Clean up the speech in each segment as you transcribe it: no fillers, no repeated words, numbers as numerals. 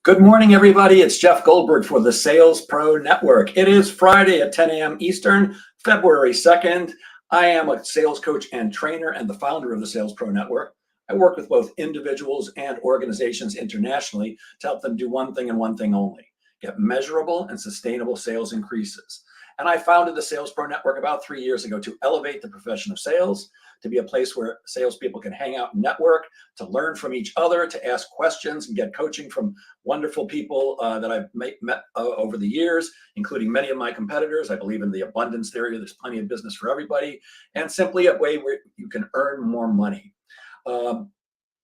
Good morning, everybody. It's Jeff Goldberg for the Sales Pro Network. It is Friday at 10 a.m. Eastern, February 2nd. I am a sales coach and trainer and the founder of the Sales Pro Network. I work with both individuals and organizations internationally to help them do one thing and one thing only: get measurable and sustainable sales increases. And I founded the Sales Pro Network about 3 years ago to elevate the profession of sales, to be a place where salespeople can hang out and network, to learn from each other, to ask questions and get coaching from wonderful people that I've met over the years, including many of my competitors. I believe in the abundance theory. There's plenty of business for everybody, and simply a way where you can earn more money.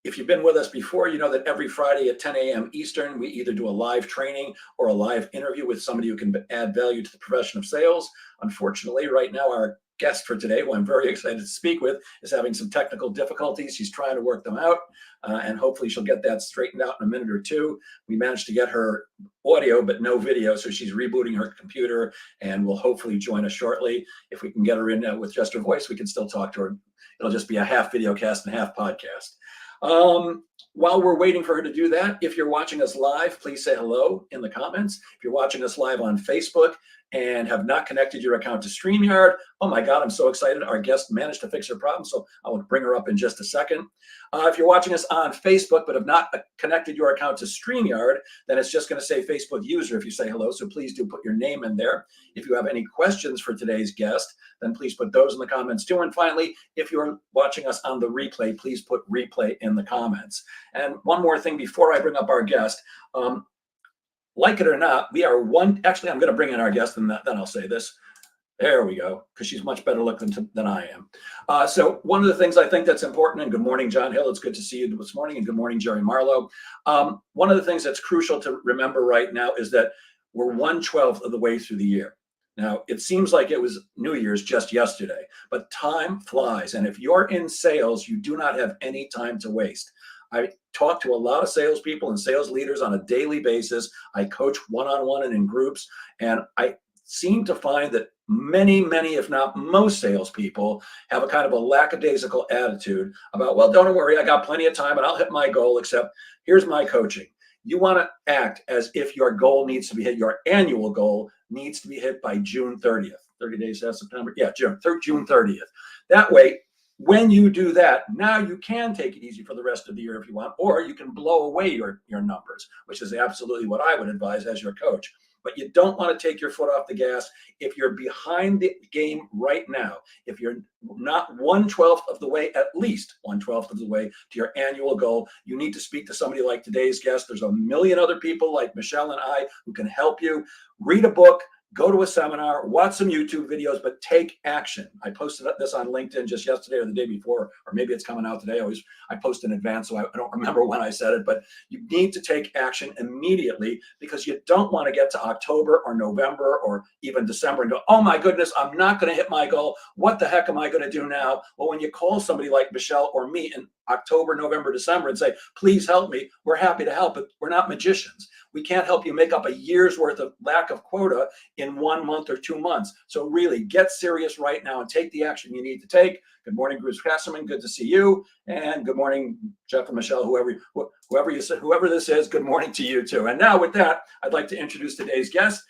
If you've been with us before, you know that every Friday at 10 a.m. Eastern, we either do a live training or a live interview with somebody who can add value to the profession of sales. Unfortunately, right now, our guest for today, who I'm very excited to speak with, is having some technical difficulties. She's trying to work them out, and hopefully she'll get that straightened out in a minute or two. We managed to get her audio, but no video, so she's rebooting her computer and will hopefully join us shortly. If we can get her in with just her voice, we can still talk to her. It'll just be a half video cast and half podcast. While we're waiting for her to do that, if you're watching us live, please say hello in the comments. If you're watching us live on Facebook and have not connected your account to StreamYard, oh my God, I'm so excited. Our guest managed to fix her problem, so I will bring her up in just a second. If you're watching us on Facebook but have not connected your account to StreamYard, then it's just going to say Facebook user if you say hello, so please do put your name in there. If you have any questions for today's guest, then please put those in the comments too. And finally, if you're watching us on the replay, please put replay in the comments. And one more thing before I bring up our guest. Like it or not, we are actually, I'm going to bring in our guest and then I'll say this. There we go, because she's much better looking than I am. So one of the things I think that's important, and good morning, John Hill. It's good to see you this morning, and good morning, Jerry Marlowe. One of the things that's crucial to remember right now is that we're 1/12 of the way through the year. Now, it seems like it was New Year's just yesterday, but time flies. And if you're in sales, you do not have any time to waste. I talk to a lot of salespeople and sales leaders on a daily basis. I coach one-on-one and in groups, and I seem to find that many, if not most salespeople have a kind of a lackadaisical attitude about, well, don't worry, I got plenty of time and I'll hit my goal, except here's my coaching. You want to act as if your goal needs to be hit, your annual goal needs to be hit by June 30th. 30 days past September. Yeah, June 30th. That way, when you do that, now you can take it easy for the rest of the year if you want, or you can blow away your numbers, which is absolutely what I would advise as your coach. But you don't want to take your foot off the gas. If you're behind the game right now, if you're not 1/12 of the way, at least 1/12 of the way to your annual goal, you need to speak to somebody like today's guest. There's a million other people like Michelle and I who can help you. Read a book, go to a seminar, watch some YouTube videos, but take action. I posted this on LinkedIn just yesterday or the day before, or maybe it's coming out today. I post in advance, so I don't remember when I said it, but you need to take action immediately, because you don't want to get to October or November or even December and go, oh my goodness, I'm not going to hit my goal. What the heck am I going to do now? Well, when you call somebody like Michelle or me in October, November, December and say, please help me, we're happy to help, but we're not magicians. We can't help you make up a year's worth of lack of quota in 1 month or 2 months. So really get serious right now and take the action you need to take. Good morning, Bruce Kasserman. Good to see you. And good morning, Jeff and Michelle, whoever this is, good morning to you too. And now with that, I'd like to introduce today's guest.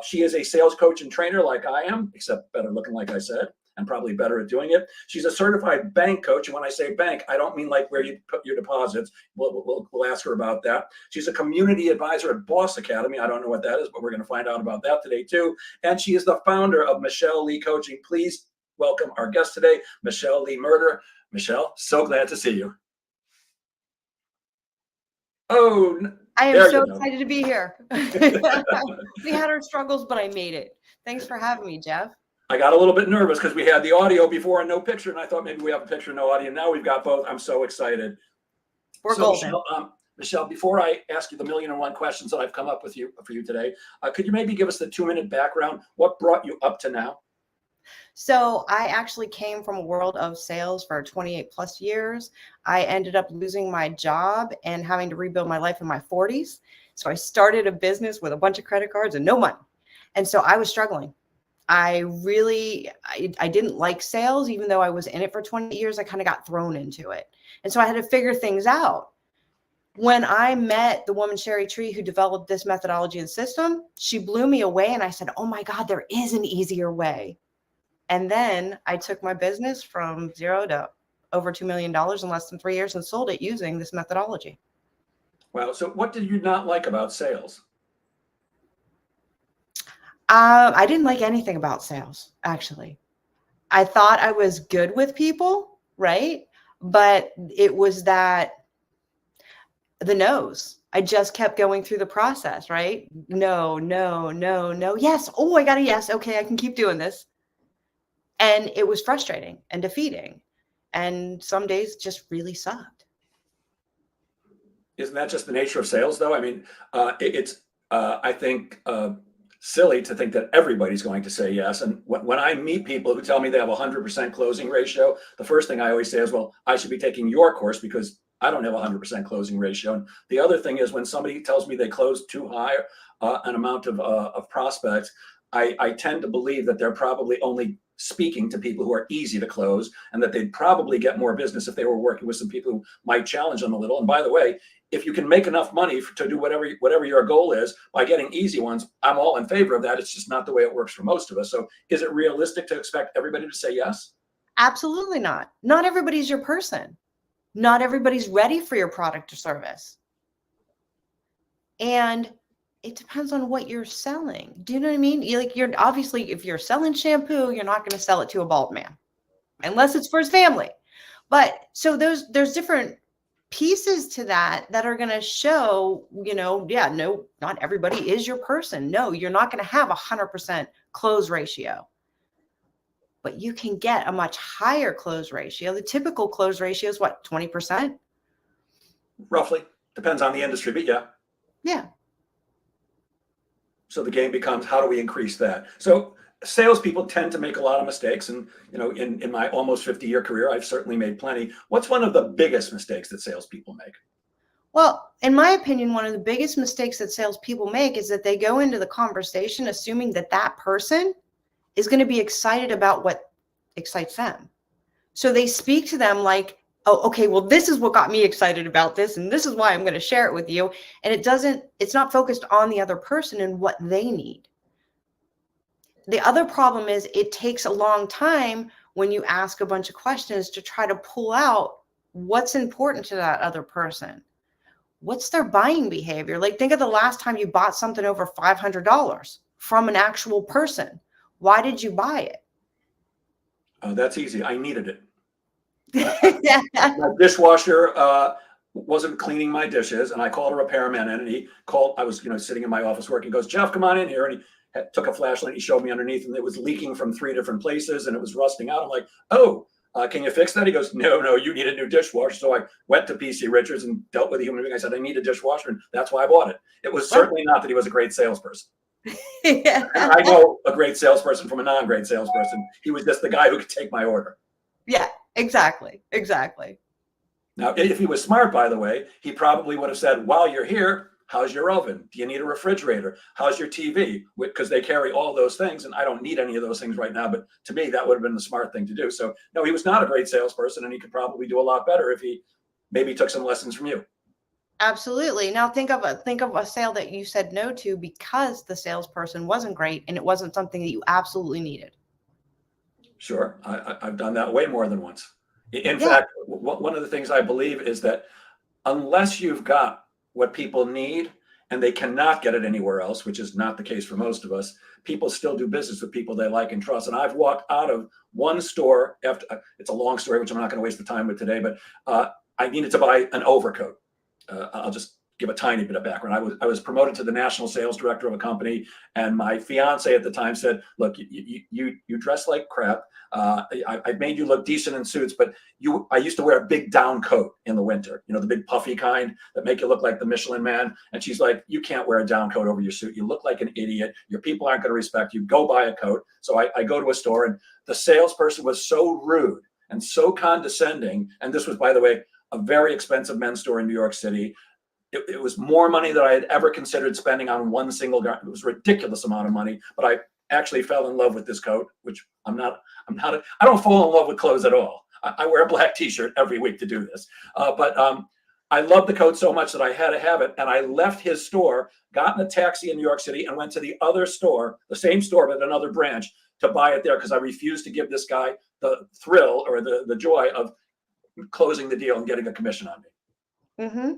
She is a sales coach and trainer like I am, except better looking, like I said, and probably better at doing it. She's a certified bank coach. And when I say bank, I don't mean like where you put your deposits. We'll ask her about that. She's a community advisor at Boss Academy. I don't know what that is, but we're going to find out about that today too. And she is the founder of Michelle Lee Coaching. Please welcome our guest today, Michelle Lee Myrter. Michelle, so glad to see you. Oh, I am so excited to be here. We had our struggles, but I made it. Thanks for having me, Jeff. I got a little bit nervous because we had the audio before and no picture, and I thought maybe we have a picture and no audio. Now we've got both. I'm so excited. We're golden. Michelle, before I ask you the 1,000,001 questions that I've come up with for you today, could you maybe give us the 2-minute background? What brought you up to now? So I actually came from a world of sales for 28 plus years. I ended up losing my job and having to rebuild my life in my 40s. So I started a business with a bunch of credit cards and no money. And so I was struggling. I didn't like sales, even though I was in it for 20 years. I kind of got thrown into it. And so I had to figure things out. When I met the woman, Sherry Tree, who developed this methodology and system, she blew me away. And I said, oh my God, there is an easier way. And then I took my business from 0 to over $2 million in less than 3 years and sold it using this methodology. Wow. So what did you not like about sales? I didn't like anything about sales, actually. I thought I was good with people, right? But it was that the no's. I just kept going through the process, right? No, no, no, no. Yes. Oh, I got a yes. Okay, I can keep doing this. And it was frustrating and defeating. And some days just really sucked. Isn't that just the nature of sales, though? I mean, it's, I think, silly to think that everybody's going to say yes. And when I meet people who tell me they have a 100% closing ratio, the first thing I always say is, well, I should be taking your course because I don't have a 100% closing ratio. And the other thing is when somebody tells me they close too high an amount of prospects, I tend to believe that they're probably only speaking to people who are easy to close, and that they'd probably get more business if they were working with some people who might challenge them a little. And by the way, if you can make enough money to do whatever your goal is by getting easy ones, I'm all in favor of that. It's just not the way it works for most of us. So is it realistic to expect everybody to say yes? Absolutely not. Not everybody's your person. Not everybody's ready for your product or service. And it depends on what you're selling. Do you know what I mean? You're obviously, if you're selling shampoo, you're not going to sell it to a bald man unless it's for his family. But so there's different pieces to that are going to show, yeah, no, not everybody is your person. No, you're not going to have 100% close ratio, but you can get a much higher close ratio. The typical close ratio is what, 20%? Roughly. Depends on the industry, but yeah. Yeah. So the game becomes, how do we increase that? So salespeople tend to make a lot of mistakes. And, in my almost 50-year career, I've certainly made plenty. What's one of the biggest mistakes that salespeople make? Well, in my opinion, one of the biggest mistakes that salespeople make is that they go into the conversation assuming that that person is going to be excited about what excites them. So they speak to them like, oh, okay, well, this is what got me excited about this, and this is why I'm going to share it with you. And it's not focused on the other person and what they need. The other problem is it takes a long time when you ask a bunch of questions to try to pull out what's important to that other person. What's their buying behavior? Like, think of the last time you bought something over $500 from an actual person. Why did you buy it? That's easy. I needed it. Yeah. My dishwasher wasn't cleaning my dishes, and I called a repairman in, and he called. I was, sitting in my office working. He goes, Jeff, come on in here, and he took a flashlight. He showed me underneath, and it was leaking from 3 different places, and it was rusting out. I'm like, oh, can you fix that? He goes, no, you need a new dishwasher. So I went to PC Richards and dealt with a human being. I said, I need a dishwasher, and that's why I bought it. It was certainly not that he was a great salesperson. Yeah. I know a great salesperson from a non-great salesperson. He was just the guy who could take my order. Yeah, exactly. Now, if he was smart, by the way, he probably would have said, while you're here, how's your oven? Do you need a refrigerator? How's your TV? Because they carry all those things, and I don't need any of those things right now. But to me, that would have been the smart thing to do. So no, he was not a great salesperson, and he could probably do a lot better if he maybe took some lessons from you. Absolutely. Now think of a sale that you said no to because the salesperson wasn't great and it wasn't something that you absolutely needed. Sure. I've done that way more than once. In fact, one of the things I believe is that unless you've got what people need and they cannot get it anywhere else, which is not the case for most of us, people still do business with people they like and trust. And I've walked out of one store after, it's a long story, which I'm not going to waste the time with today, but I needed to buy an overcoat. I'll just give a tiny bit of background. I was promoted to the national sales director of a company, and my fiance at the time said, look, you dress like crap. I made you look decent in suits, but I used to wear a big down coat in the winter, the big puffy kind that make you look like the Michelin Man. And she's like, you can't wear a down coat over your suit. You look like an idiot. Your people aren't going to respect you. Go buy a coat. So I go to a store, and the salesperson was so rude and so condescending. And this was, by the way, a very expensive men's store in New York City. It was more money than I had ever considered spending on one single garment. It was a ridiculous amount of money, but I actually fell in love with this coat, which I don't fall in love with clothes at all. I wear a black t-shirt every week to do this. But I loved the coat so much that I had to have it. And I left his store, got in a taxi in New York City, and went to the other store, the same store, but another branch, to buy it there because I refused to give this guy the thrill or the joy of closing the deal and getting a commission on me. Mm-hmm.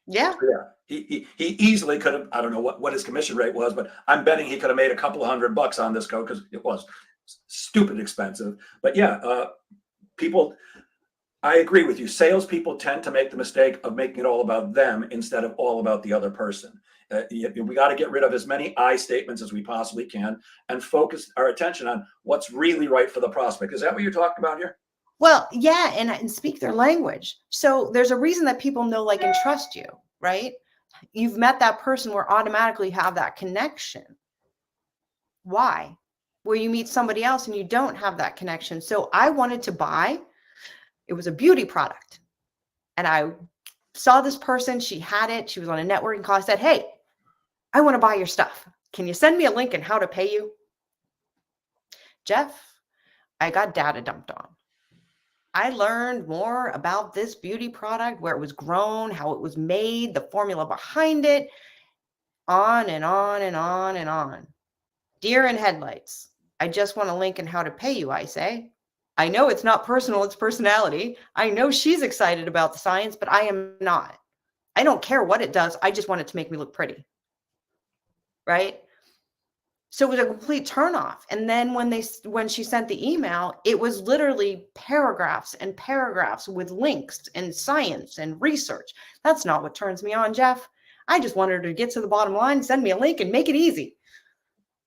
Yeah. So yeah, he easily could have, I don't know what his commission rate was, but I'm betting he could have made a couple of $100 on this coat because it was stupid expensive. But yeah, people, I agree with you. Salespeople tend to make the mistake of making it all about them instead of all about the other person. We got to get rid of as many I statements as we possibly can and focus our attention on what's really right for the prospect. Is that what you're talking about here? Well, yeah, and speak their language. So there's a reason that people know, like, and trust you, right? You've met that person where automatically you have that connection. Why? Where you meet somebody else and you don't have that connection. So I wanted to buy, it was a beauty product. And I saw this person, she had it, she was on a networking call. I said, hey, I want to buy your stuff. Can you send me a link and how to pay you? Jeff, I got data dumped on. I learned more about this beauty product, where it was grown, how it was made, the formula behind it, on and on and on and on. Deer in headlights. I just want a link and how to pay you, I say. I know it's not personal, it's personality. I know she's excited about the science, but I am not. I don't care what it does. I just want it to make me look pretty. Right? So it was a complete turnoff. And then when she sent the email, it was literally paragraphs and paragraphs with links and science and research. That's not what turns me on, Jeff. I just wanted her to get to the bottom line, send me a link and make it easy.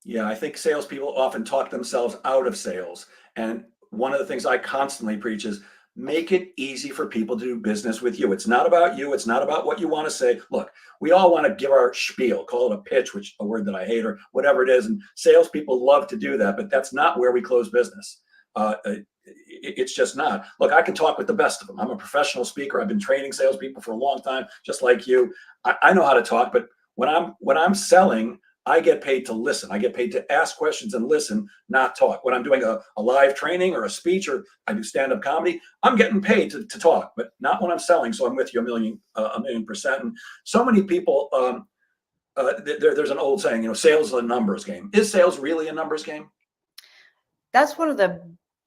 Yeah, I think salespeople often talk themselves out of sales. And one of the things I constantly preach is make it easy for people to do business with you. It's not about you. It's not about what you want to say. Look, we all want to give our spiel, call it a pitch, which a word that I hate, or whatever it is. And salespeople love to do that, but that's not where we close business. It's just not. Look, I can talk with the best of them. I'm a professional speaker. I've been training salespeople for a long time, just like you. I know how to talk, but when I'm selling, I get paid to listen. I get paid to ask questions and listen, not talk. When I'm doing a live training or a speech, or I do stand-up comedy, I'm getting paid to talk, but not when I'm selling. So I'm with you a million %. And so many people, there's an old saying, sales is a numbers game. Is sales really a numbers game? That's one of the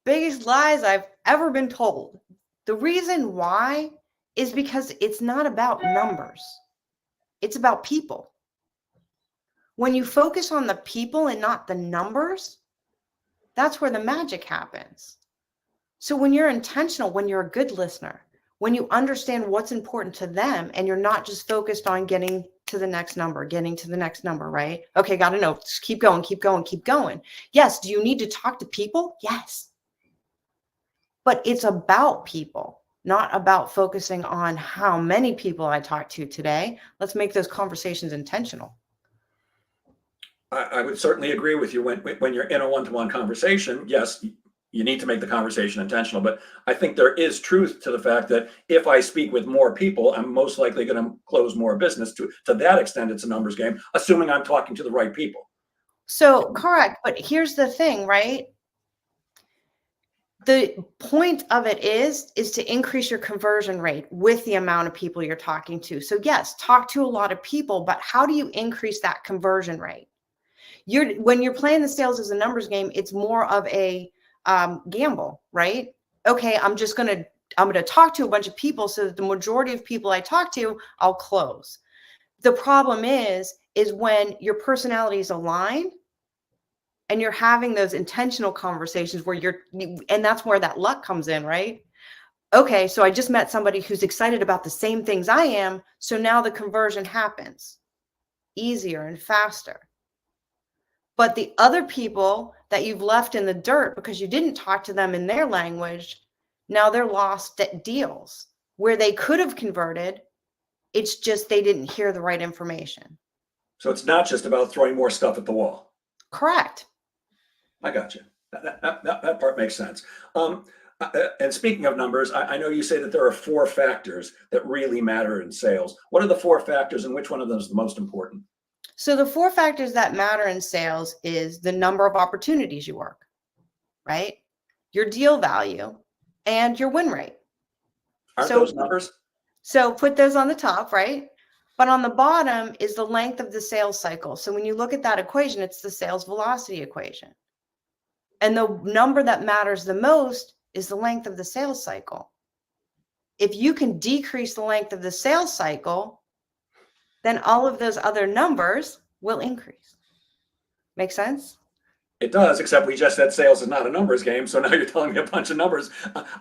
biggest lies I've ever been told. The reason why is because it's not about numbers. It's about people. When you focus on the people and not the numbers, that's where the magic happens. So when you're intentional, when you're a good listener, when you understand what's important to them and you're not just focused on getting to the next number, right? Okay, got to know. Just keep going, keep going, keep going. Yes, do you need to talk to people? Yes. But it's about people, not about focusing on how many people I talk to today. Let's make those conversations intentional. I would certainly agree with you. When you're in a one-to-one conversation, yes, you need to make the conversation intentional. But I think there is truth to the fact that if I speak with more people, I'm most likely going to close more business. To that extent, it's a numbers game, assuming I'm talking to the right people. So correct. But here's the thing, right? The point of it is to increase your conversion rate with the amount of people you're talking to. So yes, talk to a lot of people, but how do you increase that conversion rate? When you're playing the sales as a numbers game, it's more of a gamble, right? Okay, I'm going to talk to a bunch of people so that the majority of people I talk to, I'll close. The problem is when your personalities align and you're having those intentional conversations and that's where that luck comes in, right? Okay, so I just met somebody who's excited about the same things I am. So now the conversion happens easier and faster. But the other people that you've left in the dirt because you didn't talk to them in their language, now they're lost at deals where they could have converted. It's just they didn't hear the right information. So it's not just about throwing more stuff at the wall. Correct. I got you. That part makes sense. And speaking of numbers, I know you say that there are 4 factors that really matter in sales. What are the 4 factors and which one of them is the most important? So the 4 factors that matter in sales is the number of opportunities you work, right? Your deal value and your win rate. Aren't those numbers? So put those on the top, right? But on the bottom is the length of the sales cycle. So when you look at that equation, it's the sales velocity equation. And the number that matters the most is the length of the sales cycle. If you can decrease the length of the sales cycle, then all of those other numbers will increase. Make sense? It does, except we just said sales is not a numbers game. So now you're telling me a bunch of numbers.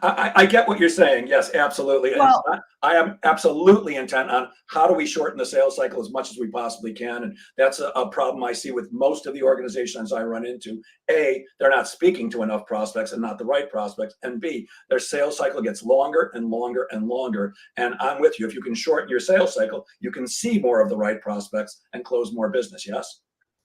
I get what you're saying. Yes, absolutely. And Well, I am absolutely intent on how do we shorten the sales cycle as much as we possibly can. And that's a problem I see with most of the organizations I run into. A, they're not speaking to enough prospects and not the right prospects. And B, their sales cycle gets longer and longer and longer. And I'm with you. If you can shorten your sales cycle, you can see more of the right prospects and close more business. Yes?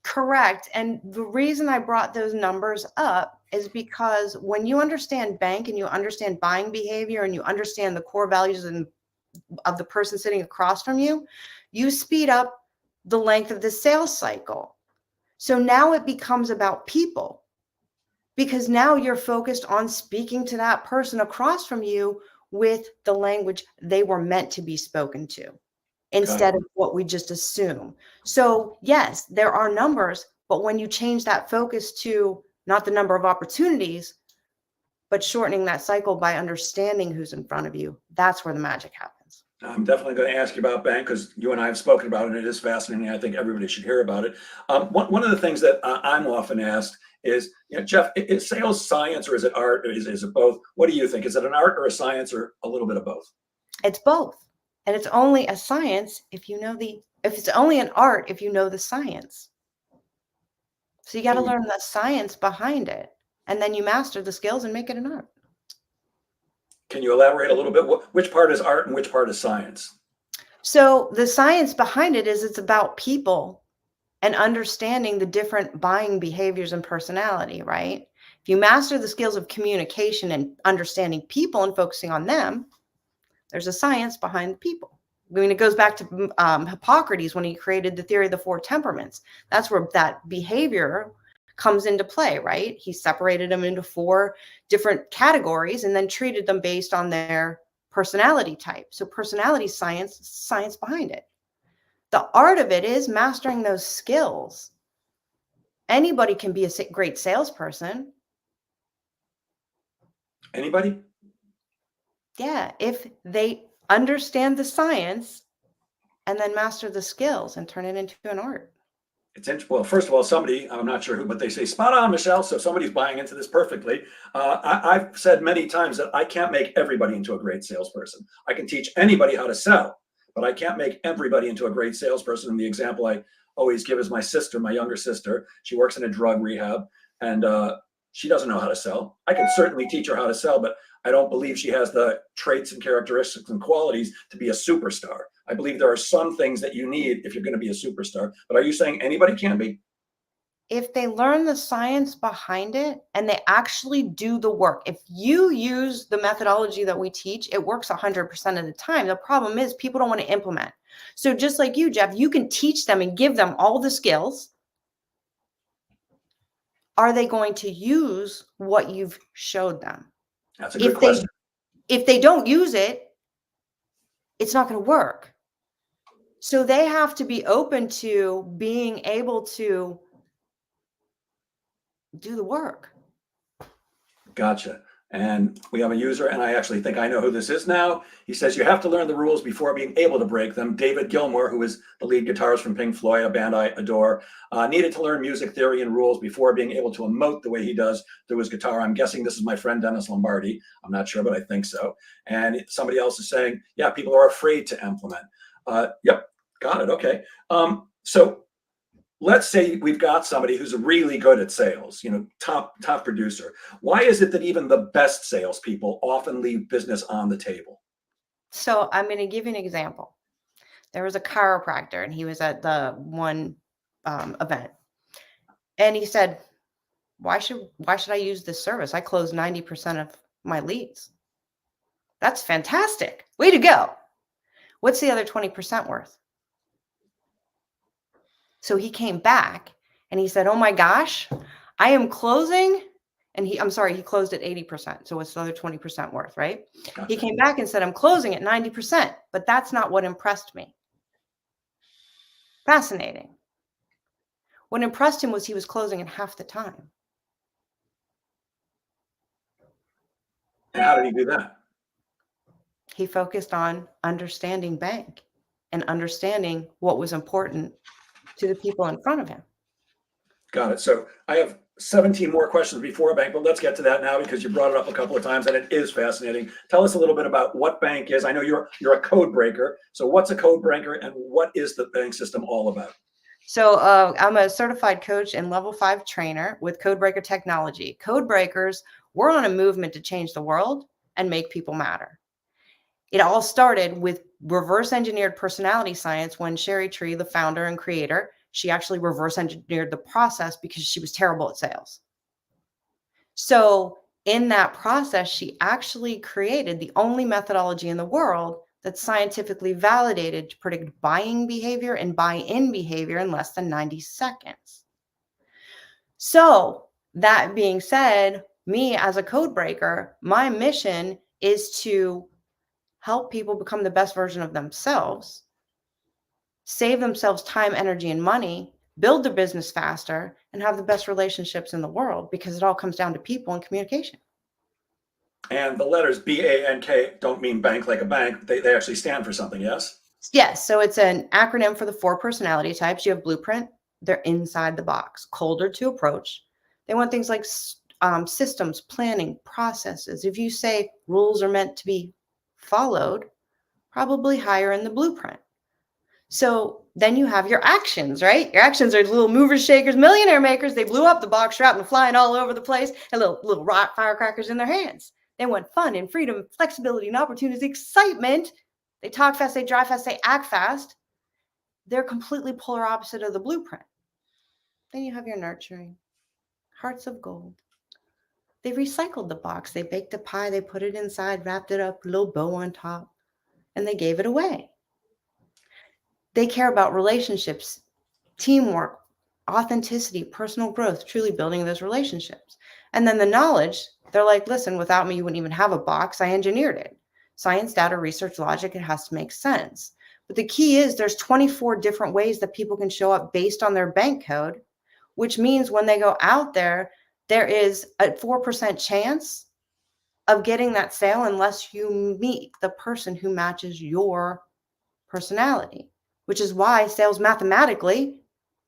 correct. And the reason I brought those numbers up is because when you understand bank and you understand buying behavior and you understand the core values of the person sitting across from you, you speed up the length of the sales cycle. So now it becomes about people, because now you're focused on speaking to that person across from you with the language they were meant to be spoken to, instead of what we just assume. So yes, there are numbers, but when you change that focus to not the number of opportunities, but shortening that cycle by understanding who's in front of you, that's where the magic happens. I'm definitely going to ask you about B.A.N.K because you and I have spoken about it, and it is fascinating. I think everybody should hear about it. One of the things that I'm often asked is, Jeff, is sales science or is it art, or is it both? What do you think? Is it an art or a science, or a little bit of both? It's both. And it's only a science if it's only an art if you know the science. So you got to learn the science behind it, and then you master the skills and make it an art. Can you elaborate a little bit? Which part is art and which part is science? So the science behind it is it's about people and understanding the different buying behaviors and personality, right? If you master the skills of communication and understanding people and focusing on them, there's a science behind the people. I mean, it goes back to Hippocrates when he created the theory of the four temperaments. That's where that behavior comes into play, right? He separated them into four different categories and then treated them based on their personality type. So personality science behind it. The art of it is mastering those skills. Anybody can be a great salesperson. Anybody? Yeah, if they understand the science and then master the skills and turn it into an art. Well, first of all, somebody, I'm not sure who, but they say spot on, Michelle. So somebody's buying into this perfectly. I've said many times that I can't make everybody into a great salesperson. I can teach anybody how to sell, but I can't make everybody into a great salesperson. And the example I always give is my sister, my younger sister. She works in a drug rehab, and she doesn't know how to sell. I can certainly teach her how to sell, but I don't believe she has the traits and characteristics and qualities to be a superstar. I believe there are some things that you need if you're going to be a superstar. But are you saying anybody can be? If they learn the science behind it and they actually do the work, if you use the methodology that we teach, it works 100% of the time. The problem is people don't want to implement. So just like you, Jeff, you can teach them and give them all the skills. Are they going to use what you've showed them? That's a good question. If they don't use it, it's not going to work. So they have to be open to being able to do the work. Gotcha. And we have a user, and I actually think I know who this is now. He says you have to learn the rules before being able to break them. David Gilmour, who is the lead guitarist from Pink Floyd, a band I adore, needed to learn music theory and rules before being able to emote the way he does through his guitar. I'm guessing this is my friend Dennis Lombardi. I'm not sure, but I think so. And somebody else is saying, yeah, people are afraid to implement. Yep, got it. Okay. So let's say we've got somebody who's really good at sales, top producer. Why is it that even the best salespeople often leave business on the table? So I'm going to give you an example. There was a chiropractor and he was at the one event, and he said, why should I use this service? I close 90% of my leads. That's fantastic. Way to go. What's the other 20% worth? So he came back and he said, oh my gosh, I am closing And he closed at 80%. So it's the other 20% worth, right? Gotcha. He came back and said, I'm closing at 90%, but that's not what impressed me. Fascinating. What impressed him was he was closing in half the time. And how did he do that? He focused on understanding bank and understanding what was important to the people in front of him. Got it. So I have 17 more questions before bank, but let's get to that now because you brought it up a couple of times and it is fascinating. Tell us a little bit about what bank is. I know you're a code breaker. So what's a code breaker and what is the bank system all about? So I'm a certified coach and level 5 trainer with Codebreaker technology. Code breakers, we're on a movement to change the world and make people matter. It all started with reverse engineered personality science when Sherry Tree, the founder and creator, she actually reverse engineered the process because she was terrible at sales. So in that process, she actually created the only methodology in the world that's scientifically validated to predict buying behavior and buy-in behavior in less than 90 seconds. So that being said, me as a code breaker, my mission is to help people become the best version of themselves, save themselves time, energy, and money, build their business faster, and have the best relationships in the world because it all comes down to people and communication. And the letters B.A.N.K don't mean bank like a bank. They actually stand for something, yes? Yes. So it's an acronym for the 4 personality types. You have blueprint. They're inside the box, colder to approach. They want things like systems, planning, processes. If you say rules are meant to be followed, probably higher in the blueprint. So then you have your actions, right? Your actions are little movers, shakers, millionaire makers. They blew up the box trap and flying all over the place and little rock firecrackers in their hands. They want fun and freedom, flexibility and opportunities, excitement. They talk fast, they drive fast, they act fast. They're completely polar opposite of the blueprint. Then you have your nurturing, hearts of gold. They recycled the box. They baked a pie, they put it inside, wrapped it up, a little bow on top, and they gave it away. They care about relationships, teamwork, authenticity, personal growth, truly building those relationships. And then the knowledge, they're like, listen, without me, you wouldn't even have a box. I engineered it. Science, data, research, logic, it has to make sense. But the key is there's 24 different ways that people can show up based on their bank code, which means when they go out there, there is a 4% chance of getting that sale unless you meet the person who matches your personality, which is why sales mathematically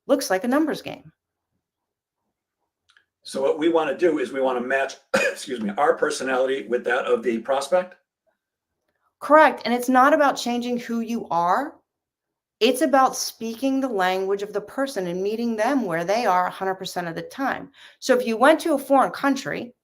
looks like a numbers game. So what we want to do is we want to match, excuse me, our personality with that of the prospect? Correct. And it's not about changing who you are. It's about speaking the language of the person and meeting them where they are 100% of the time. So if you went to a foreign country,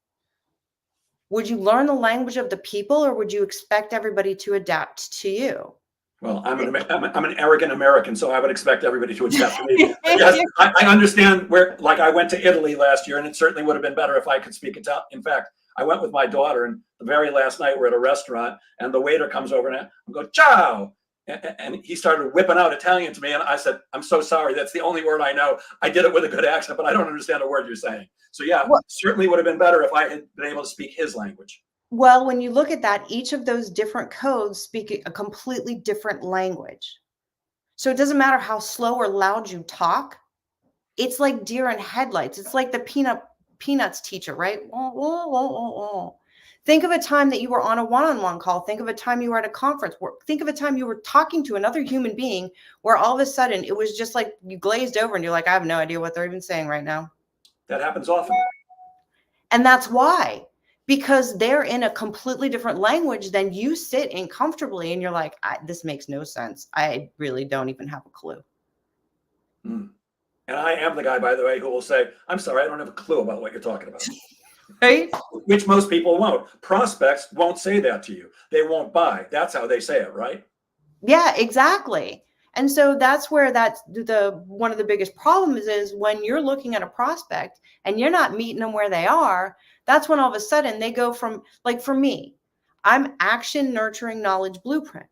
would you learn the language of the people or would you expect everybody to adapt to you? Well, I'm an arrogant American, so I would expect everybody to adapt to me. Yes, I understand where, like I went to Italy last year and it certainly would have been better if I could speak Italian. In fact, I went with my daughter and the very last night we're at a restaurant and the waiter comes over and I go, ciao. And he started whipping out Italian to me. And I said, I'm so sorry. That's the only word I know. I did it with a good accent, but I don't understand a word you're saying. So yeah, certainly would have been better if I had been able to speak his language. Well, when you look at that, each of those different codes speak a completely different language. So it doesn't matter how slow or loud you talk. It's like deer in headlights. It's like the Peanuts teacher, right? Think of a time that you were on a one-on-one call. Think of a time you were at a conference. Think of a time you were talking to another human being where all of a sudden it was just like you glazed over and you're like, I have no idea what they're even saying right now. That happens often. And that's why. Because they're in a completely different language than you sit in comfortably and you're like, this makes no sense. I really don't even have a clue. And I am the guy, by the way, who will say, I'm sorry, I don't have a clue about what you're talking about. Right? Which most people won't. Prospects won't say that to you. They won't buy. That's how they say it, right? Yeah, exactly. And so that's where one of the biggest problems is when you're looking at a prospect and you're not meeting them where they are. That's when all of a sudden they go from, like for me, I'm action, nurturing, knowledge, blueprint.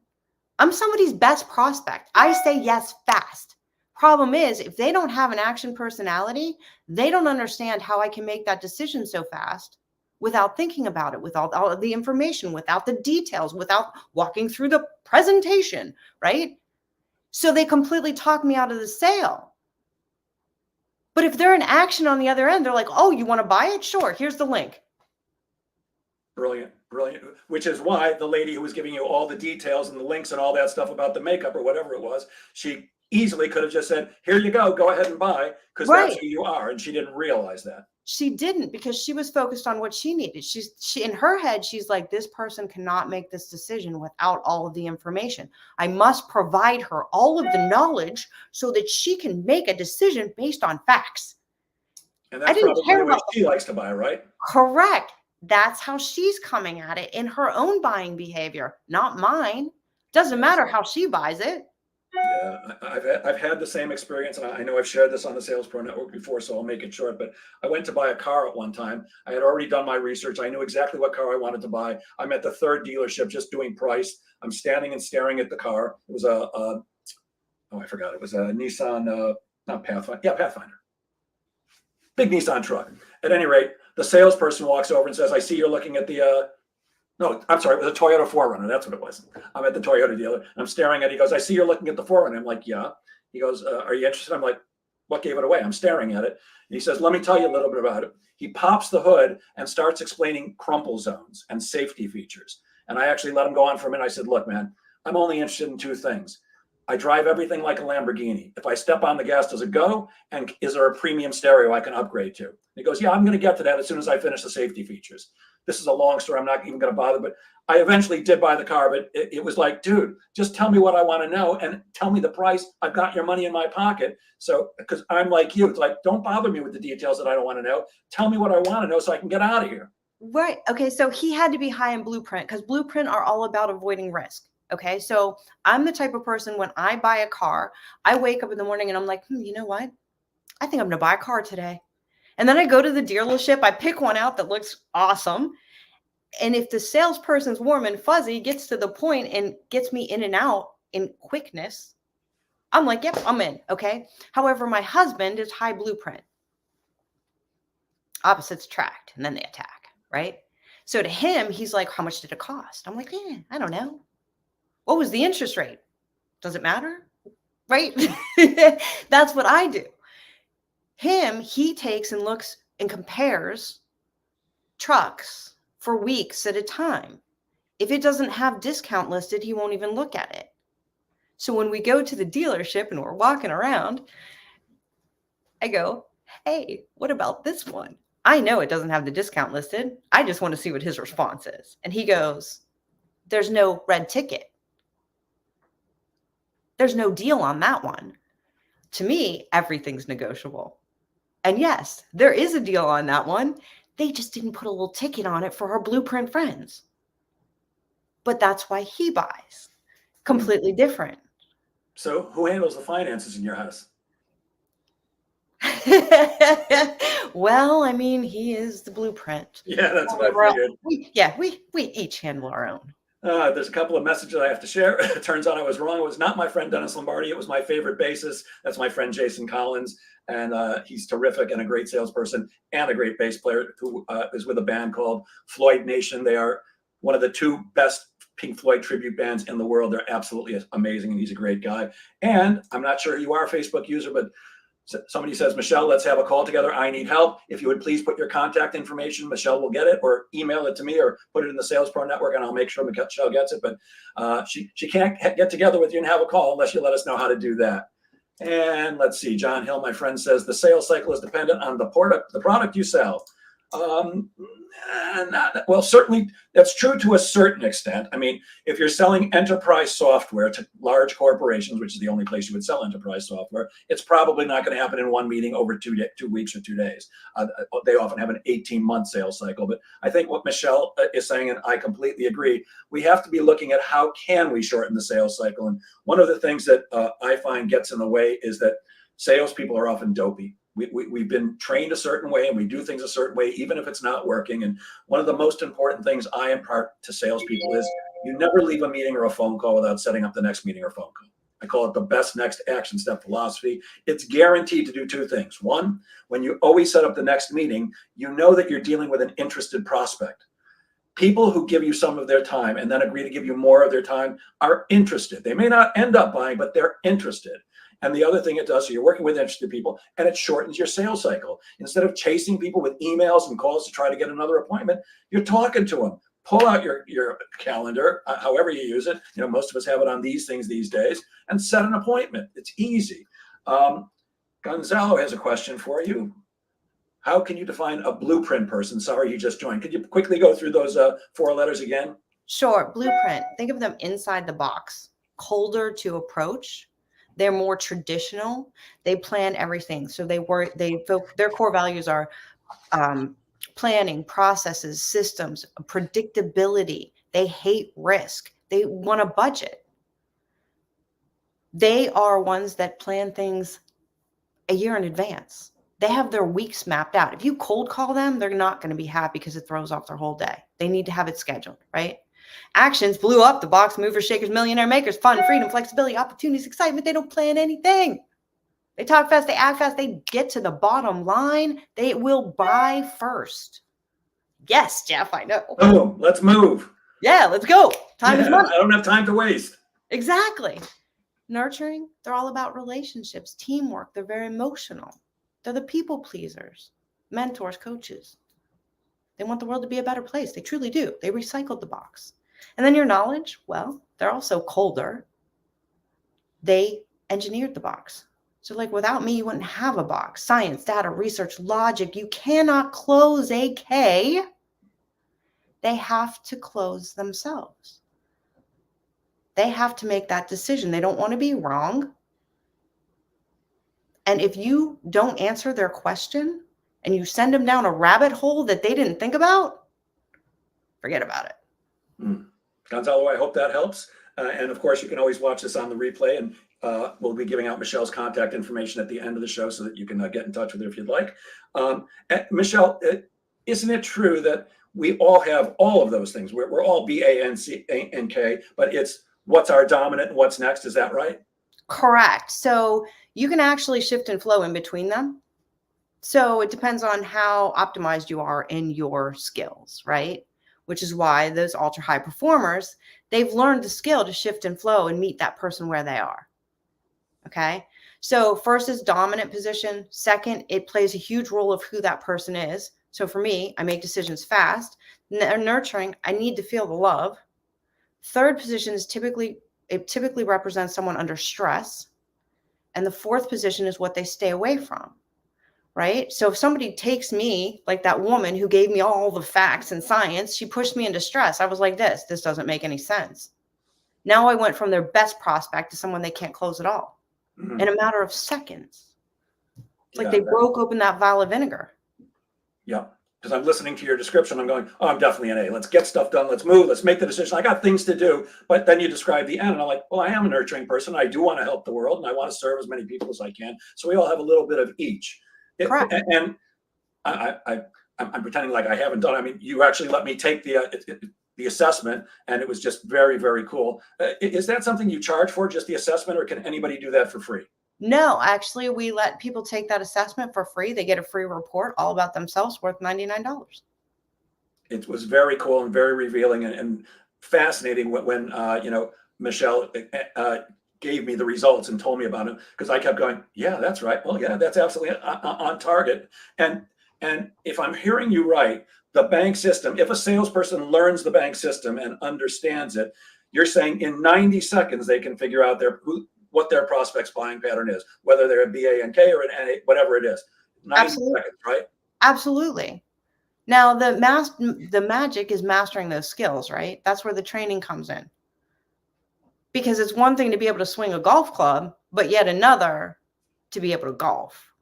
I'm somebody's best prospect. I say yes fast. Problem is, if they don't have an action personality, they don't understand how I can make that decision so fast without thinking about it, without all of the information, without the details, without walking through the presentation, right? So they completely talk me out of the sale. But if they're in action on the other end, they're like, oh, you want to buy it? Sure, here's the link. Brilliant, brilliant. Which is why the lady who was giving you all the details and the links and all that stuff about the makeup or whatever it was, she easily could have just said, here you go ahead and buy, because that's who you are. And she didn't realize that. She didn't, because she was focused on what she needed. She in her head, she's like, this person cannot make this decision without all of the information. I must provide her all of the knowledge so that she can make a decision based on facts. And that's probably the way she likes to buy, right? Correct. That's how she's coming at it in her own buying behavior, not mine. Doesn't matter how she buys it. Yeah, I've had the same experience, and I know I've shared this on the Sales Pro Network before, so I'll make it short. But I went to buy a car at one time. I had already done my research. I knew exactly what car I wanted to buy. I'm at the third dealership just doing price. I'm standing and staring at the car. It was I forgot. It was a Nissan, not Pathfinder. Yeah, Pathfinder. Big Nissan truck. At any rate, the salesperson walks over and says, I see you're looking at the no, I'm sorry, it was a Toyota 4Runner. That's what it was. I'm at the Toyota dealer. And I'm staring at it. He goes, I see you're looking at the 4Runner. I'm like, yeah. He goes, are you interested? I'm like, what gave it away? I'm staring at it. And he says, let me tell you a little bit about it. He pops the hood and starts explaining crumple zones and safety features. And I actually let him go on for a minute. I said, look, man, I'm only interested in two things. I drive everything like a Lamborghini. If I step on the gas, does it go? And is there a premium stereo I can upgrade to? And he goes, yeah, I'm going to get to that as soon as I finish the safety features. This is a long story. I'm not even going to bother, but I eventually did buy the car, but it was like, dude, just tell me what I want to know and tell me the price. I've got your money in my pocket. So, because I'm like you, it's like, don't bother me with the details that I don't want to know. Tell me what I want to know so I can get out of here. Right. Okay. So he had to be high in Blueprint, because Blueprint are all about avoiding risk. Okay. So I'm the type of person, when I buy a car, I wake up in the morning and I'm like, you know what? I think I'm going to buy a car today. And then I go to the dealership, I pick one out that looks awesome. And if the salesperson's warm and fuzzy, gets to the point and gets me in and out in quickness, I'm like, yep, I'm in. Okay. However, my husband is high Blueprint. Opposites attract, and then they attack. Right. So to him, he's like, how much did it cost? I'm like, I don't know. What was the interest rate? Does it matter? Right. That's what I do. He takes and looks and compares trucks for weeks at a time. If it doesn't have discount listed, he won't even look at it. So when we go to the dealership and we're walking around, I go, hey, what about this one? I know it doesn't have the discount listed. I just want to see what his response is. And he goes, there's no red ticket. There's no deal on that one. To me, everything's negotiable. And yes, there is a deal on that one. They just didn't put a little ticket on it for our Blueprint friends. But that's why he buys. Completely different. So who handles the finances in your house? Well, I mean, he is the Blueprint. Yeah, that's what I figured. We each handle our own. There's a couple of messages I have to share. It turns out I was wrong. It was not my friend Dennis Lombardi. It was my favorite bassist. That's my friend Jason Collins. And he's terrific and a great salesperson and a great bass player who is with a band called Floyd Nation. They are one of the two best Pink Floyd tribute bands in the world. They're absolutely amazing, and he's a great guy. And I'm not sure you are a Facebook user, but somebody says, Michelle, let's have a call together. I need help. If you would please put your contact information, Michelle will get it, or email it to me, or put it in the Sales Pro Network, and I'll make sure Michelle gets it. But she can't get together with you and have a call unless you let us know how to do that. And let's see, John Hill, my friend, says the sales cycle is dependent on the product you sell. Well, certainly that's true to a certain extent. I mean, if you're selling enterprise software to large corporations, which is the only place you would sell enterprise software, it's probably not going to happen in one meeting over 2 weeks or 2 days. They often have an 18-month sales cycle. But I think what Michelle is saying, and I completely agree, we have to be looking at how can we shorten the sales cycle. And one of the things that I find gets in the way is that salespeople are often dopey. We've been trained a certain way, and we do things a certain way, even if it's not working. And one of the most important things I impart to salespeople is you never leave a meeting or a phone call without setting up the next meeting or phone call. I call it the best next action step philosophy. It's guaranteed to do two things. One, when you always set up the next meeting, you know that you're dealing with an interested prospect. People who give you some of their time and then agree to give you more of their time are interested. They may not end up buying, but they're interested. And the other thing it does, so you're working with interested people, and it shortens your sales cycle. Instead of chasing people with emails and calls to try to get another appointment, you're talking to them. Pull out your calendar, however you use it. Most of us have it on these things these days, and set an appointment. It's easy. Gonzalo has a question for you. How can you define a blueprint person? Sorry, you just joined. Could you quickly go through those 4 letters again? Sure. Blueprint. Think of them inside the box, colder to approach. They're more traditional. They plan everything. So their core values are planning, processes, systems, predictability. They hate risk. They want a budget. They are ones that plan things a year in advance. They have their weeks mapped out. If you cold call them, they're not going to be happy because it throws off their whole day. They need to have it scheduled, right? Actions blew up the box, movers, shakers, millionaire makers, fun, freedom, flexibility, opportunities, excitement. They don't plan anything. They talk fast, they act fast, they get to the bottom line. They will buy first. Yes, Jeff, I know. Boom, let's move. Yeah, let's go. Time is money. I don't have time to waste. Exactly. Nurturing, they're all about relationships, teamwork. They're very emotional. They're the people pleasers, mentors, coaches. They want the world to be a better place. They truly do. They recycled the box. And then your knowledge, well, they're also colder. They engineered the box. So like without me, you wouldn't have a box. Science, data, research, logic. You cannot close a K. They have to close themselves. They have to make that decision. They don't want to be wrong. And if you don't answer their question and you send them down a rabbit hole that they didn't think about, forget about it. Gonzalo, I hope that helps. And of course, you can always watch this on the replay, and we'll be giving out Michelle's contact information at the end of the show so that you can get in touch with her if you'd like. Michelle, isn't it true that we all have all of those things? We're all B.A.N.K, but it's what's our dominant and what's next. Is that right? Correct. So you can actually shift and flow in between them. So it depends on how optimized you are in your skills, right? Which is why those ultra high performers, they've learned the skill to shift and flow and meet that person where they are. Okay. So first is dominant position. Second, it plays a huge role of who that person is. So for me, I make decisions fast. Nurturing, I need to feel the love. Third position is typically represents someone under stress. And the fourth position is what they stay away from, right? So if somebody takes me, like that woman who gave me all the facts and science, she pushed me into stress. I was like, this doesn't make any sense. Now I went from their best prospect to someone they can't close at all in a matter of seconds. It's like they broke open that vial of vinegar. Yeah. Because I'm listening to your description, I'm going, oh, I'm definitely an A. Let's get stuff done. Let's move. Let's make the decision. I got things to do. But then you describe the end, and I'm like, well, I am a nurturing person. I do want to help the world, and I want to serve as many people as I can. So we all have a little bit of each. Correct. And I'm pretending like I haven't done. I mean, you actually let me take the assessment, and it was just very, very cool. Is that something you charge for, just the assessment, or can anybody do that for free? No, actually, we let people take that assessment for free. They get a free report all about themselves worth $99. It was very cool and very revealing and fascinating when Michelle gave me the results and told me about it, because I kept going, yeah, that's right. Well, yeah, that's absolutely on target. And if I'm hearing you right, the B.A.N.K system, if a salesperson learns the B.A.N.K system and understands it, you're saying in 90 seconds they can figure out what their prospect's buying pattern is, whether they're a B.A.N.K or an NA, whatever it is. 90 seconds, right? Absolutely. Now, the magic is mastering those skills, right? That's where the training comes in. Because it's one thing to be able to swing a golf club, but yet another to be able to golf.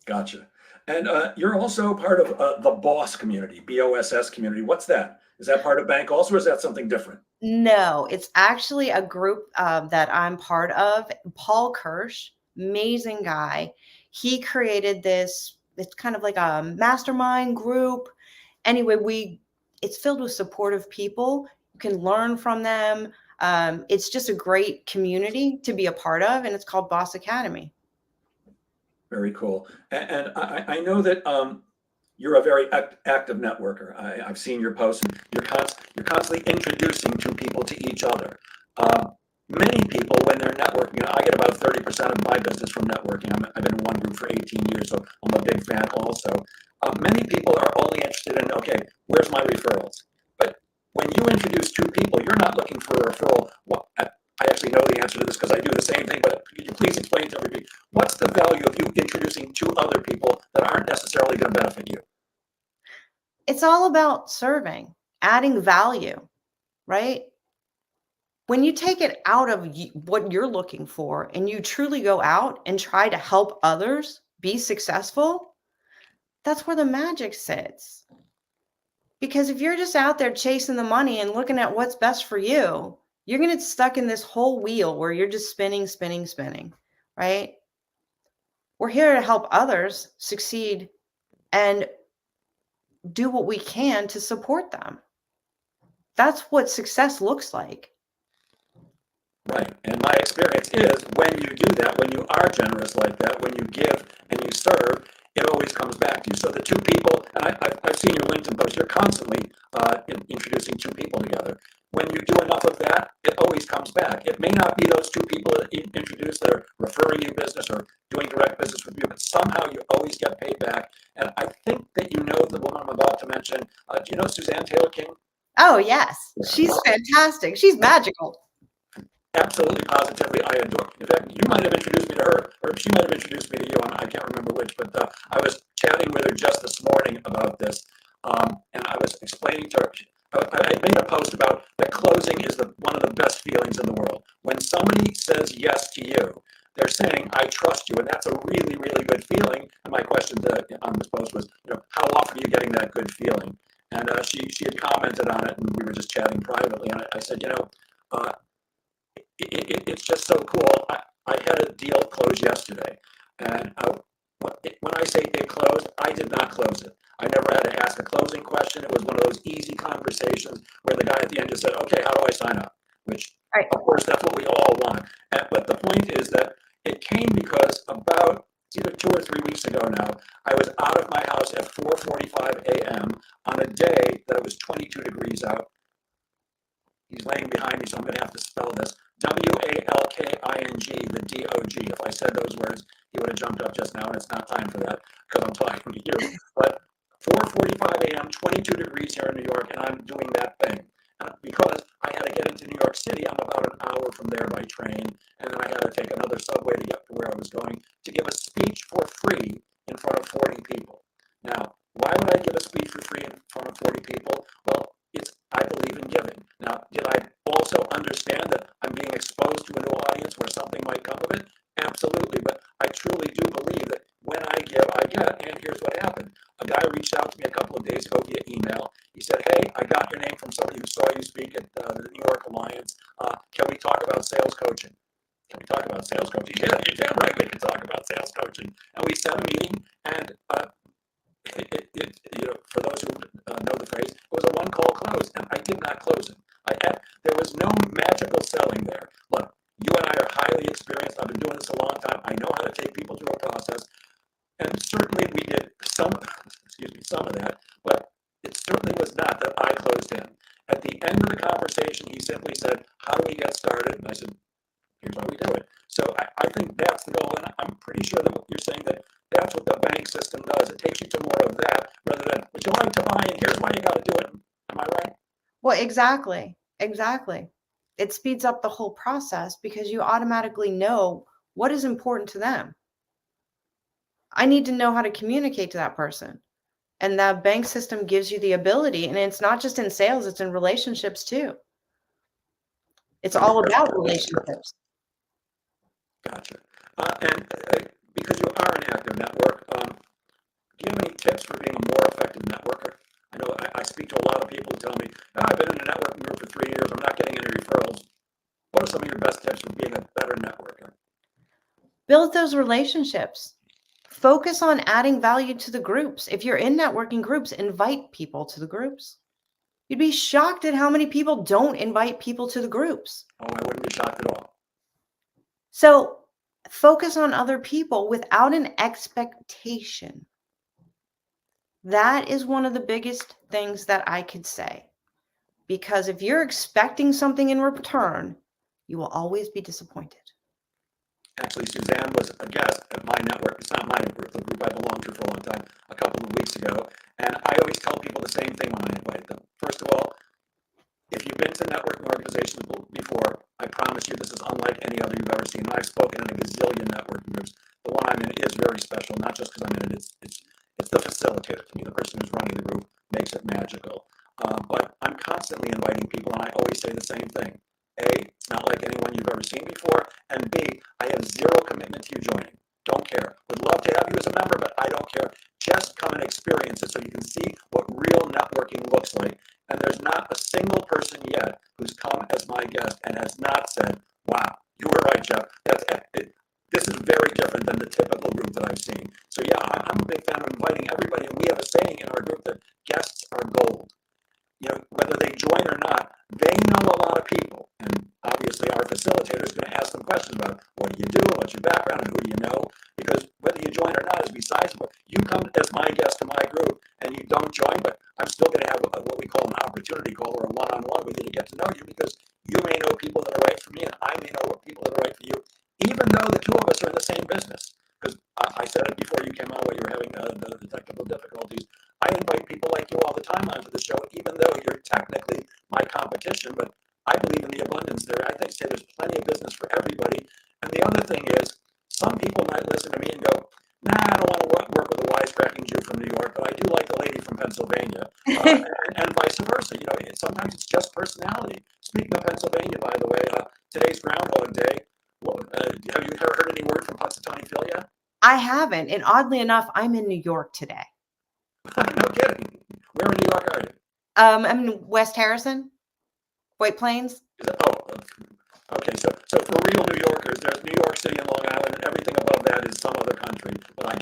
Gotcha. And you're also part of the BOSS community, BOSS community. What's that? Is that part of B.A.N.K also, or is that something different? No, it's actually a group that I'm part of. Paul Kirsch, amazing guy. He created this. It's kind of like a mastermind group. Anyway, it's filled with supportive people. You can learn from them. It's just a great community to be a part of, and it's called Boss Academy. Very cool. And I know that you're a very active networker. I've seen your posts, and you're constantly introducing two people to each other. Many people, when they're networking, I get about 30% of my business from networking. I've been in one group for 18 years, so I'm a big fan also. Many people are only interested in, okay, where's my referrals? But when you introduce two people, you're not looking for a referral. Well, I actually know the answer to this because I do the same thing, but could you please explain to everybody, what's the value of you introducing two other people that aren't necessarily going to benefit you? It's all about serving, adding value, right? When you take it out of what you're looking for and you truly go out and try to help others be successful, that's where the magic sits. Because if you're just out there chasing the money and looking at what's best for you, you're going to get stuck in this whole wheel where you're just spinning, spinning, spinning, right? We're here to help others succeed and do what we can to support them. That's what success looks like. Right. And my experience is when you do that, when you are generous like that, when you give and you serve, it always comes back to you. So the two people, and I've seen your LinkedIn post, you're constantly introducing two people together. When you do enough of that, it always comes back. It may not be those two people that you introduce that are referring you business or doing direct business with you, but somehow you always get paid back. And I think that you know the woman I'm about to mention. Do you know Suzanne Taylor King? Oh, yes. She's fantastic. She's magical. Absolutely, positively, I adore. In fact, you might have introduced me to her, or she might have introduced me to you. I can't remember which, but I was chatting with her just this morning about this, and I was explaining to her. I made a post about that closing is one of the best feelings in the world. When somebody says yes to you, they're saying, "I trust you," and that's a really, really good feeling. And my question on this post was, how often are you getting that good feeling? And she had commented on it, and we were just chatting privately, and I said, Uh, it's just so cool. I had a deal close yesterday, and when I say it closed, I did not close it. I never had to ask a closing question. It was one of those easy conversations where the guy at the end just said, "Okay, how do I sign up?" Which, Right. of course, that's what we all want. But the point is that it came because about either 2 or 3 weeks ago now, I was out of my house at 4:45 a.m. on a day that it was 22 degrees out. He's laying behind me, so I'm going to have to spell this. W-A-L-K-I-N-G, the D-O-G. If I said those words, he would have jumped up just now, and it's not time for that because I'm talking to you. But 4:45 a.m., 22 degrees here in New York, and I'm doing that thing. Because I had to get into New York City, I'm about an hour from there by train, and then I had to take another subway to get to where I was going to give a speech for free in front of 40 people. Now, why would I give a speech for free in front of 40 people? Well, I believe in giving. Now, did I also understand that I'm being exposed to a new audience where something might come of it? Absolutely, but I truly do believe that when I give, I get. And here's what happened. A guy reached out to me a couple of days ago via email. He said, "Hey, I got your name from somebody who saw you speak at the New York Alliance. Can we talk about sales coaching?" Can we talk about sales coaching? Yeah, you're damn right we can talk about sales coaching. And we set a meeting, and for those who know the phrase, it was a one-call close, and I did not close it. There was no magical selling there. Look, you and I are highly experienced. I've been doing this a long time. I know how to take people through a process, and certainly we did some of that, but it certainly was not that I closed in. At the end of the conversation, he simply said, "How do we get started?" And I said, "Here's how we do it." So I think that's the goal, and I'm pretty sure that you're saying that that's what the bank system does. It takes you to more of that rather than, "Would you like to buy? And here's why you got to do it." Am I right? Well, exactly. Exactly. It speeds up the whole process because you automatically know what is important to them. I need to know how to communicate to that person. And that bank system gives you the ability. And it's not just in sales, it's in relationships too. It's all about relationships. Gotcha. And because you are an active network, do you have any tips for being a more effective networker? I know I speak to a lot of people who tell me, I've been in a networking group for 3 years. I'm not getting any referrals. What are some of your best tips for being a better networker? Build those relationships. Focus on adding value to the groups. If you're in networking groups, invite people to the groups. You'd be shocked at how many people don't invite people to the groups. Oh, I wouldn't be shocked at all. So focus on other people without an expectation. That is one of the biggest things that I could say. Because if you're expecting something in return, you will always be disappointed. Actually, Suzanne was a guest at my network. It's not my group, the group I belonged to for a long time, a couple of weeks ago. And I always tell people the same thing when I invite them. First of all, if you've been to networking organizations before, I promise you this is unlike any other you've ever seen. And I've spoken in a gazillion networking groups. The one I'm in is very special, not just because I'm in it. It's the facilitator to me. The person who's running the group makes it magical. But I'm constantly inviting people, and I always say the same thing. A, it's not like anyone you've ever seen before. And B, I have zero commitment to you joining. Don't care. Would love to have you as a member, but I don't care. Just come and experience it so you can see what real networking looks like. And there's not a single person yet who's come as my guest and has not said, wow, you were right, Jeff. This is very different than the typical group that I've seen. So yeah, I'm a big fan of inviting everybody. And we have a saying in our group that guests are gold. Whether they join or not, they know a lot of people. And obviously our facilitator is going to ask them questions about what do you do, what's your background, and who do you know? Because whether you join or not is besides the point. You come as my guest to my group and you don't join, but I'm still going to have what we call an opportunity call or a one-on-one with you to get to know you, because you may know people that are right for me and I may know people that are right for you, even though the two of us are in the same business. Because I said it before you came on when you were having the technical difficulties. I invite people like you all the time onto the show, even though you're technically my competition, but I believe in the abundance there. I say there's plenty of business for everybody. And the other thing is, some people might listen to me and go, nah, I don't want to work with a wisecracking Jew from New York, but I do like the lady from Pennsylvania. And vice versa. Sometimes it's just personality. Speaking of Pennsylvania, by the way, today's Groundhog Day. Have you ever heard any word from Punxsutawney Phil yet? I haven't. And oddly enough, I'm in New York today. No kidding. Where in New York are you? I'm in West Harrison, White Plains. Okay. So for real New Yorkers, there's New York City and Long Island, and everything above that is some other country that I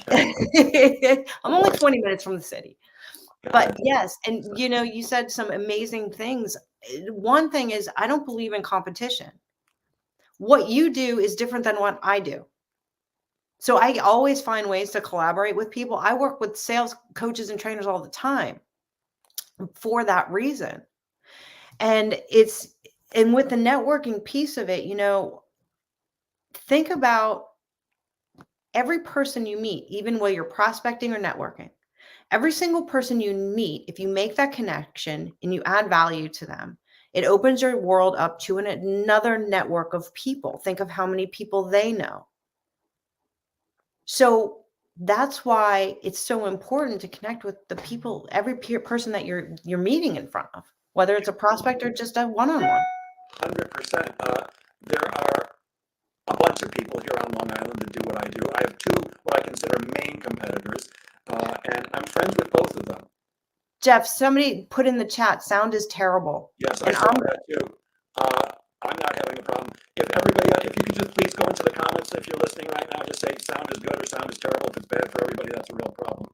can't. I'm only 20 minutes from the city. But yes, and you said some amazing things. One thing is, I don't believe in competition. What you do is different than what I do. So I always find ways to collaborate with people. I work with sales coaches and trainers all the time for that reason. And with the networking piece of it, think about every person you meet, even while you're prospecting or networking. Every single person you meet, if you make that connection and you add value to them, it opens your world up to another network of people. Think of how many people they know. So that's why it's so important to connect with the people, every person that you're meeting in front of, whether it's a prospect or just a one-on-one. 100%. There are a bunch of people here on Long Island that do what I do. I have two what I consider main competitors, and I'm friends with both of them. Jeff, somebody put in the chat, sound is terrible. Yes, I saw that too. I'm not having a problem. If you could just please go into the comments if you're listening right now, just say sound is good or sound is terrible. If it's bad for everybody, that's a real problem.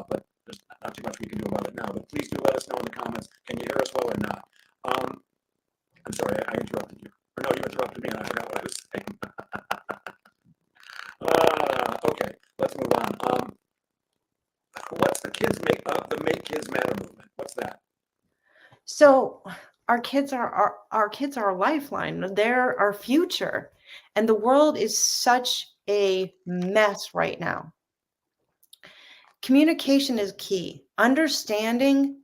But there's not too much we can do about it now. But please do let us know in the comments. Can you hear us well or not? I'm sorry, I interrupted you. Or no, you interrupted me and I forgot what I was saying. Okay, let's move on. What's the Make Kids Matter movement? What's that? So our kids are our lifeline. They're our future. And the world is such a mess right now. Communication is key. Understanding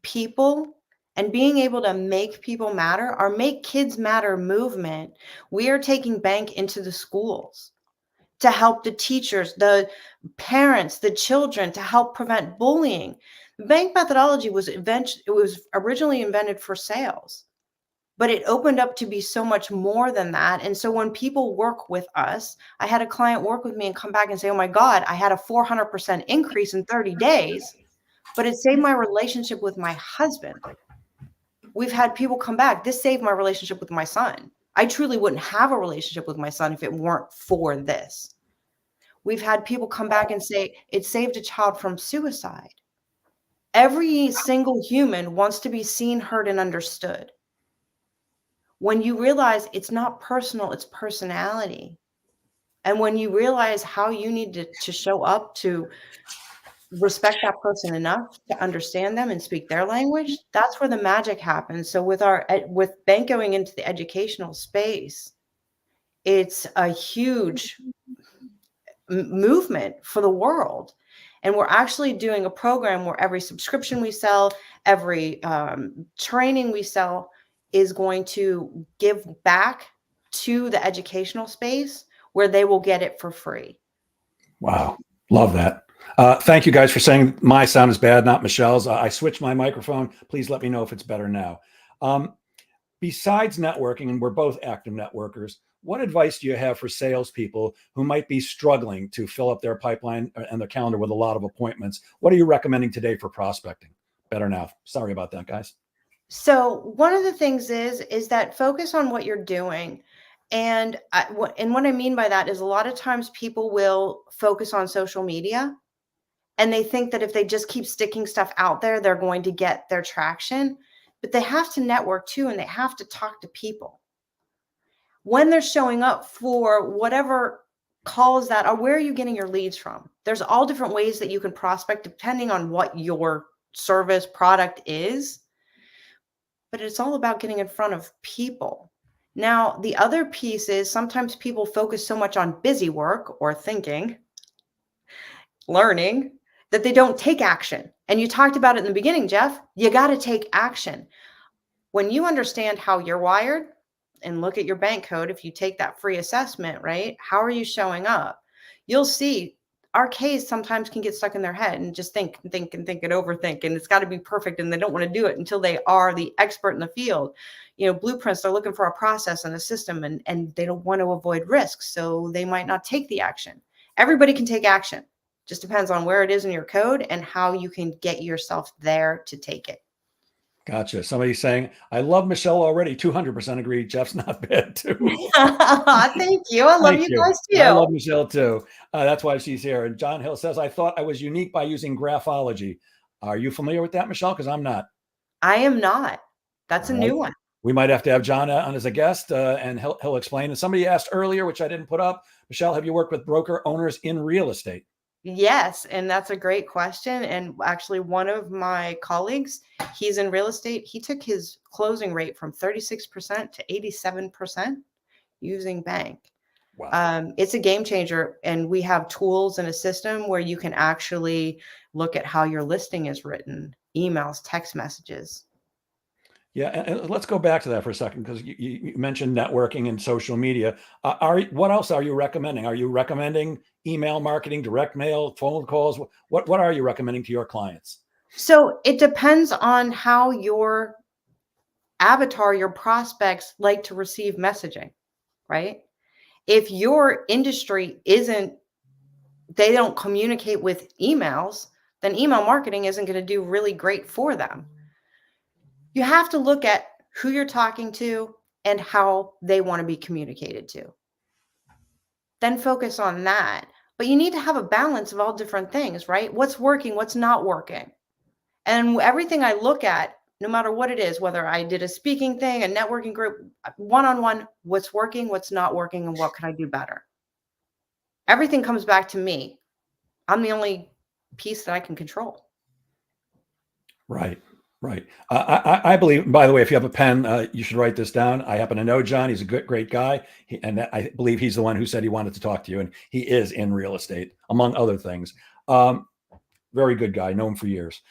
people and being able to make people matter. Our Make Kids Matter movement, we are taking B.A.N.K into the schools to help the teachers, the parents, the children, to help prevent bullying. The B.A.N.K methodology was originally invented for sales, but it opened up to be so much more than that. And so when people work with us, I had a client work with me and come back and say, oh my God, I had a 400% increase in 30 days, but it saved my relationship with my husband. We've had people come back. This saved my relationship with my son. I truly wouldn't have a relationship with my son if it weren't for this. We've had people come back and say it saved a child from suicide. Every single human wants to be seen, heard, and understood. When you realize it's not personal, it's personality. And when you realize how you need to show up to respect that person enough to understand them and speak their language, that's where the magic happens. So with with B.A.N.K going into the educational space, it's a huge movement for the world. And we're actually doing a program where every subscription we sell, every training we sell is going to give back to the educational space where they will get it for free. Wow. Love that. Thank you guys for saying my sound is bad, not Michelle's. I switched my microphone. Please let me know if it's better now. Besides networking, and we're both active networkers, what advice do you have for salespeople who might be struggling to fill up their pipeline and their calendar with a lot of appointments? What are you recommending today for prospecting? Better now. Sorry about that, guys. So one of the things is that focus on what you're doing. And what I mean by that is a lot of times people will focus on social media and they think that if they just keep sticking stuff out there, they're going to get their traction. But they have to network too, and they have to talk to people. When they're showing up for whatever calls that are, where are you getting your leads from? There's all different ways that you can prospect depending on what your service product is. But it's all about getting in front of people. Now, the other piece is sometimes people focus so much on busy work or thinking, learning, that they don't take action. And you talked about it in the beginning, Jeff. You got to take action. When you understand how you're wired and look at your bank code, if you take that free assessment, right? How are you showing up? You'll see RKs sometimes can get stuck in their head and just think and overthink, and it's got to be perfect. And they don't want to do it until they are the expert in the field. You know, blueprints, they're looking for a process and a system, and they don't want to avoid risks. So they might not take the action. Everybody can take action. Just depends on where it is in your code and how you can get yourself there to take it. Gotcha. Somebody's saying, I love Michelle already. 200% agree. Jeff's not bad too. Thank you. I love you guys too. I love Michelle too. That's why she's here. And John Hill says, I thought I was unique by using graphology. Are you familiar with that, Michelle? Because I'm not. I am not. That's a new one. We might have to have John on as a guest and he'll explain. And somebody asked earlier, which I didn't put up, Michelle, have you worked with broker owners in real estate? Yes, and that's a great question. And actually, one of my colleagues, he's in real estate. He took his closing rate from 36% to 87% using B.A.N.K. Wow. It's a game changer. And we have tools and a system where you can actually look at how your listing is written, emails, text messages. Yeah, and let's go back to that for a second, because you mentioned networking and social media. What else are you recommending? Are you recommending email marketing, direct mail, phone calls? What are you recommending to your clients? So it depends on how your avatar, your prospects like to receive messaging, right? If your industry they don't communicate with emails, then email marketing isn't going to do really great for them. You have to look at who you're talking to and how they want to be communicated to. Then focus on that. But you need to have a balance of all different things, right? What's working, what's not working. And everything I look at, no matter what it is, whether I did a speaking thing, a networking group, one-on-one, what's working, what's not working, and what can I do better? Everything comes back to me. I'm the only piece that I can control. Right. Right. I believe, by the way, if you have a pen, you should write this down. I happen to know John. He's a great guy. And I believe he's the one who said he wanted to talk to you. And he is in real estate, among other things. Very good guy. Know him for years.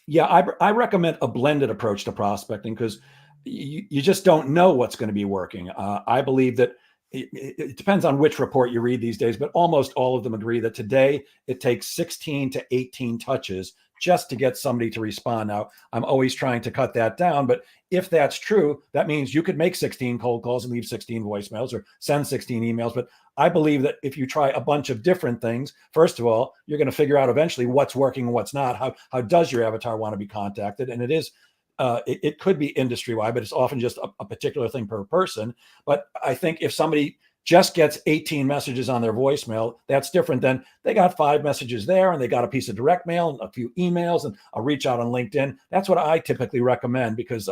Yeah, I recommend a blended approach to prospecting, because you just don't know what's going to be working. I believe that it depends on which report you read these days, but almost all of them agree that today it takes 16 to 18 touches just to get somebody to respond. Now, I'm always trying to cut that down, but if that's true, that means you could make 16 cold calls and leave 16 voicemails or send 16 emails. But I believe that if you try a bunch of different things, first of all, you're going to figure out eventually what's working and what's not. How does your avatar want to be contacted? And it could be industry-wide, but it's often just a particular thing per person. But I think if somebody just gets 18 messages on their voicemail. That's different than they got 5 messages there and they got a piece of direct mail and a few emails and a reach out on LinkedIn. That's what I typically recommend, because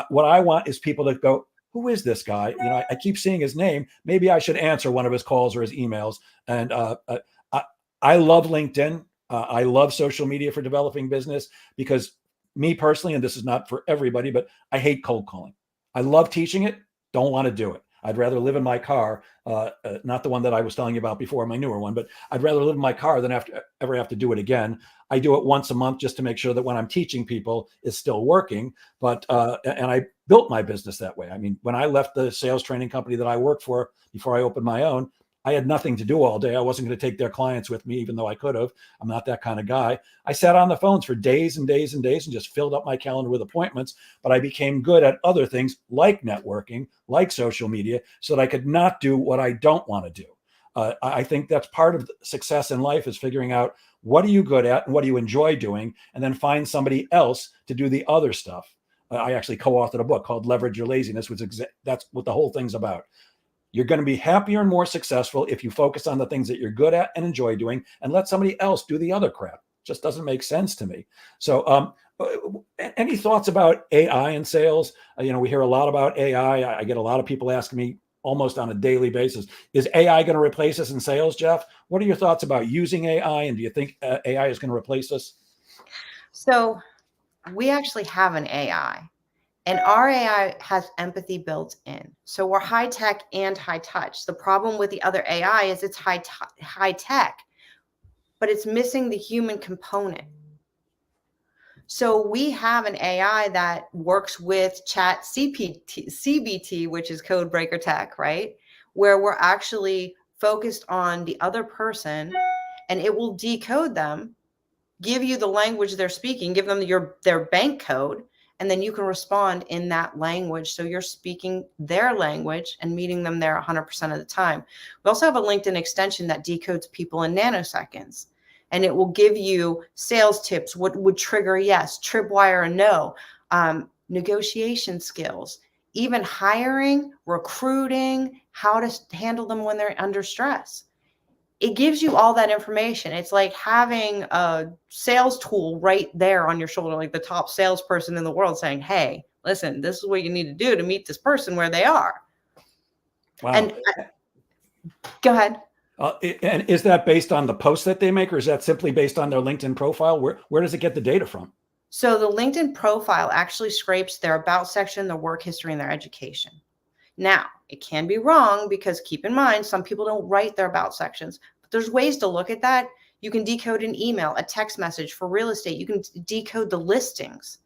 what I want is people to go, who is this guy? You know, I keep seeing his name. Maybe I should answer one of his calls or his emails. And I love LinkedIn. I love social media for developing business, because me personally, and this is not for everybody, but I hate cold calling. I love teaching it. Don't want to do it. I'd rather live in my car, not the one that I was telling you about before, my newer one, but I'd rather live in my car than ever have to do it again. I do it once a month just to make sure that when I'm teaching people, it's still working. But and I built my business that way. I mean, when I left the sales training company that I worked for before I opened my own, I had nothing to do all day. I wasn't going to take their clients with me, even though I could have. I'm not that kind of guy. I sat on the phones for days and days and days and just filled up my calendar with appointments. But I became good at other things like networking, like social media, so that I could not do what I don't want to do. I think that's part of success in life, is figuring out what are you good at and what do you enjoy doing, and then find somebody else to do the other stuff. I actually co-authored a book called Leverage Your Laziness, which that's what the whole thing's about. You're going to be happier and more successful if you focus on the things that you're good at and enjoy doing, and let somebody else do the other crap. Just doesn't make sense to me. So any thoughts about AI in sales? We hear a lot about AI. I get a lot of people asking me almost on a daily basis, is AI going to replace us in sales, Jeff? What are your thoughts about using AI? And do you think AI is going to replace us? So we actually have an AI. And our AI has empathy built in. So we're high tech and high touch. The problem with the other AI is it's high tech, but it's missing the human component. So we have an AI that works with Chat CBT, which is code breaker tech, right? Where we're actually focused on the other person, and it will decode them, give you the language they're speaking, give them their bank code, and then you can respond in that language. So you're speaking their language and meeting them there 100% of the time. We also have a LinkedIn extension that decodes people in nanoseconds, and it will give you sales tips, what would trigger a yes, tripwire a no, negotiation skills, even hiring, recruiting, how to handle them when they're under stress. It gives you all that information. It's like having a sales tool right there on your shoulder, like the top salesperson in the world saying, hey, listen, this is what you need to do to meet this person where they are. Wow. And go ahead. And is that based on the posts that they make, or is that simply based on their LinkedIn profile? Where does it get the data from? So the LinkedIn profile actually scrapes their about section, their work history, and their education. Now, it can be wrong, because keep in mind, some people don't write their about sections, but there's ways to look at that. You can decode an email, a text message. For real estate, you can decode the listings.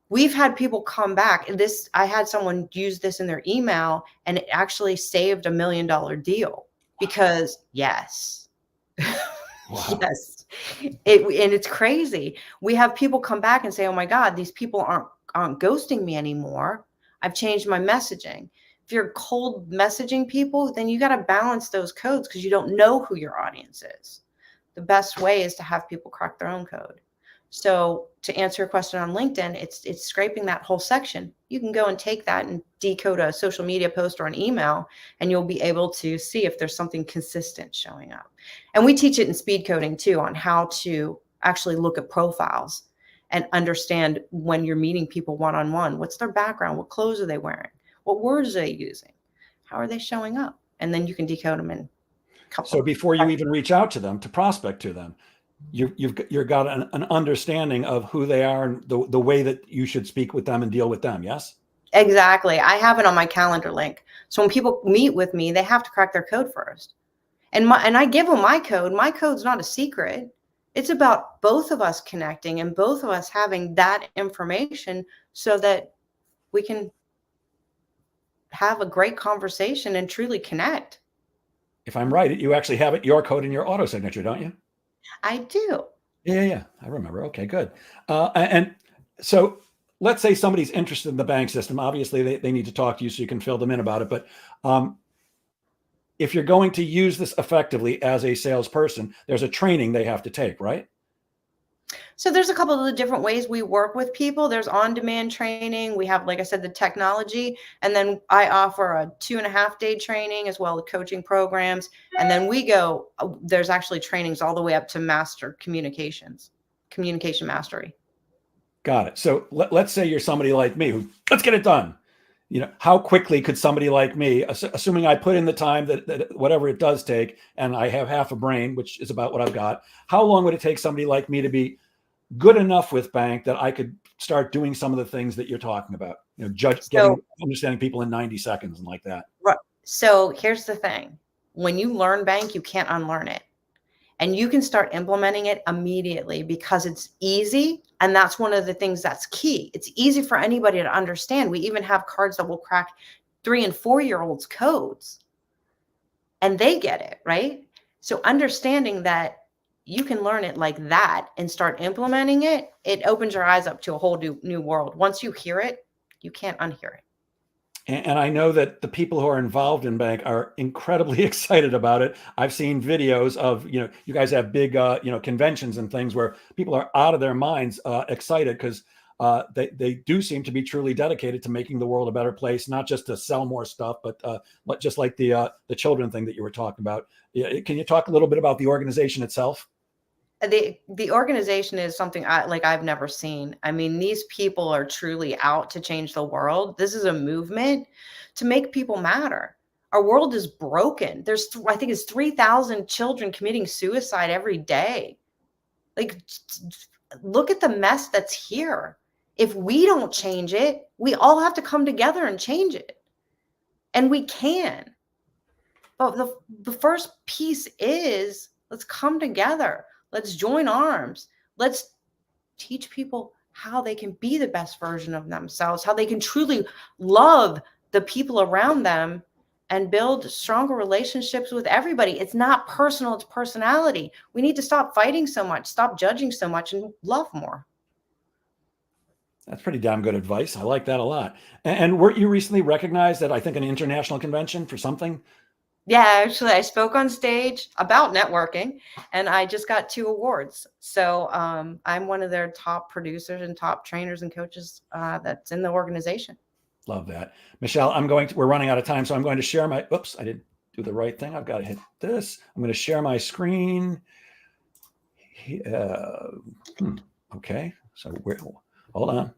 We've had people come back. I had someone use this in their email, and it actually saved $1 million deal, because yes. Wow. Yes. And it's crazy. We have people come back and say, oh my God, these people aren't ghosting me anymore. I've changed my messaging. If you're cold messaging people, then you got to balance those codes, because you don't know who your audience is. The best way is to have people crack their own code. So to answer your question on LinkedIn, it's scraping that whole section. You can go and take that and decode a social media post or an email, and you'll be able to see if there's something consistent showing up. And we teach it in speed coding too, on how to actually look at profiles and understand when you're meeting people one-on-one, what's their background, what clothes are they wearing, what words are they using, how are they showing up? And then you can decode them in a couple. So before you even reach out to them, to prospect to them, you've got an understanding of who they are and the way that you should speak with them and deal with them. Yes. Exactly. I have it on my calendar link. So when people meet with me, they have to crack their code first. And I give them my code. My code's not a secret. It's about both of us connecting and both of us having that information so that we can have a great conversation and truly connect. If I'm right, you actually have your code in your auto signature, don't you? I do. Yeah. I remember. Okay, good. And so let's say somebody's interested in the bank system. Obviously, they need to talk to you so you can fill them in about it. But if you're going to use this effectively as a salesperson, there's a training they have to take, right? So there's a couple of the different ways we work with people. There's on-demand training. We have, like I said, the technology, and then I offer a 2.5-day training as well as coaching programs. And then there's actually trainings all the way up to master communication mastery. Got it. So let's say you're somebody like me who, let's get it done. How quickly could somebody like me, assuming I put in the time that whatever it does take, and I have half a brain, which is about what I've got, how long would it take somebody like me to be good enough with B.A.N.K that I could start doing some of the things that you're talking about? Understanding people in 90 seconds and like that. Right. So here's the thing. When you learn B.A.N.K, you can't unlearn it. And you can start implementing it immediately because it's easy. And that's one of the things that's key. It's easy for anybody to understand. We even have cards that will crack 3- and 4-year-olds codes. And they get it, right? So understanding that you can learn it like that and start implementing it, it opens your eyes up to a whole new world. Once you hear it, you can't unhear it. And I know that the people who are involved in B.A.N.K are incredibly excited about it. I've seen videos of, you guys have big, conventions and things where people are out of their minds excited because they do seem to be truly dedicated to making the world a better place, not just to sell more stuff, but just like the children thing that you were talking about. Can you talk a little bit about the organization itself? The organization is something I've never seen. I mean, these people are truly out to change the world. This is a movement to make people matter. Our world is broken. I think it's 3,000 children committing suicide every day. Like, look at the mess that's here. If we don't change it, we all have to come together and change it. And we can. But the first piece is, let's come together. Let's join arms. Let's teach people how they can be the best version of themselves, how they can truly love the people around them and build stronger relationships with everybody. It's not personal, it's personality. We need to stop fighting so much, stop judging so much, and love more. That's pretty damn good advice. I like that a lot. And weren't you recently recognized at, I think, an international convention for something? Yeah, actually, I spoke on stage about networking, and I just got 2 awards. So I'm one of their top producers and top trainers and coaches that's in the organization. Love that. Michelle, we're running out of time, so I'm going to share oops, I didn't do the right thing. I've got to hit this. I'm going to share my screen. Okay, so hold on.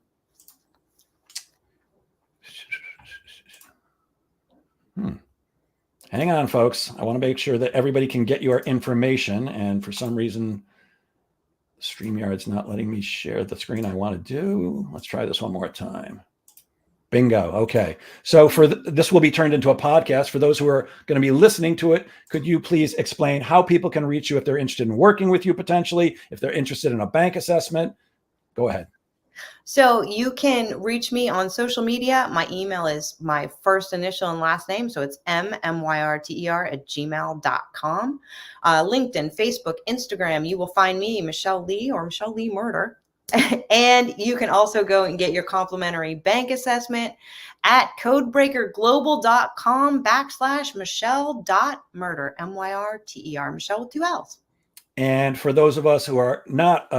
Hang on, folks. I want to make sure that everybody can get your information. And for some reason, StreamYard's not letting me share the screen I want to do. Let's try this one more time. Bingo. Okay. So this will be turned into a podcast. For those who are going to be listening to it, could you please explain how people can reach you if they're interested in working with you potentially, if they're interested in a bank assessment? Go ahead. So you can reach me on social media. My email is my first initial and last name. So it's mmyrter@gmail.com. LinkedIn, Facebook, Instagram. You will find me, Michelle Lee or Michelle Lee Myrter. And you can also go and get your complimentary bank assessment at codebreakerglobal.com/Michelle.Myrter, MYRTER, Michelle with 2 L's. And for those of us who are not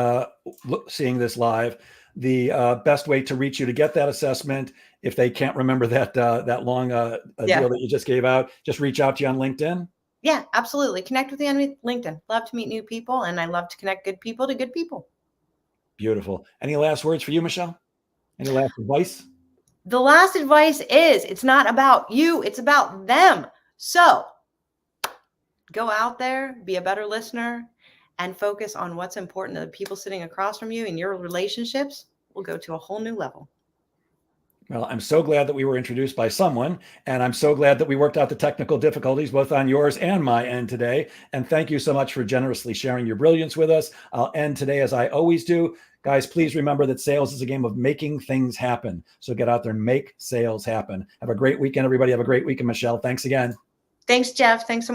seeing this live, the best way to reach you to get that assessment, if they can't remember that long deal that you just gave out, just reach out to you on LinkedIn. Yeah, absolutely. Connect with you on LinkedIn. Love to meet new people, and I love to connect good people to good people. Beautiful. Any last words for you, Michelle? Any last advice? The last advice is, it's not about you, it's about them. So go out there, be a better listener, and focus on what's important to the people sitting across from you, and your relationships will go to a whole new level. Well, I'm so glad that we were introduced by someone, and I'm so glad that we worked out the technical difficulties, both on yours and my end today. And thank you so much for generously sharing your brilliance with us. I'll end today as I always do. Guys, please remember that sales is a game of making things happen. So get out there and make sales happen. Have a great weekend, everybody. Have a great weekend, Michelle. Thanks again. Thanks, Jeff. Thanks so much.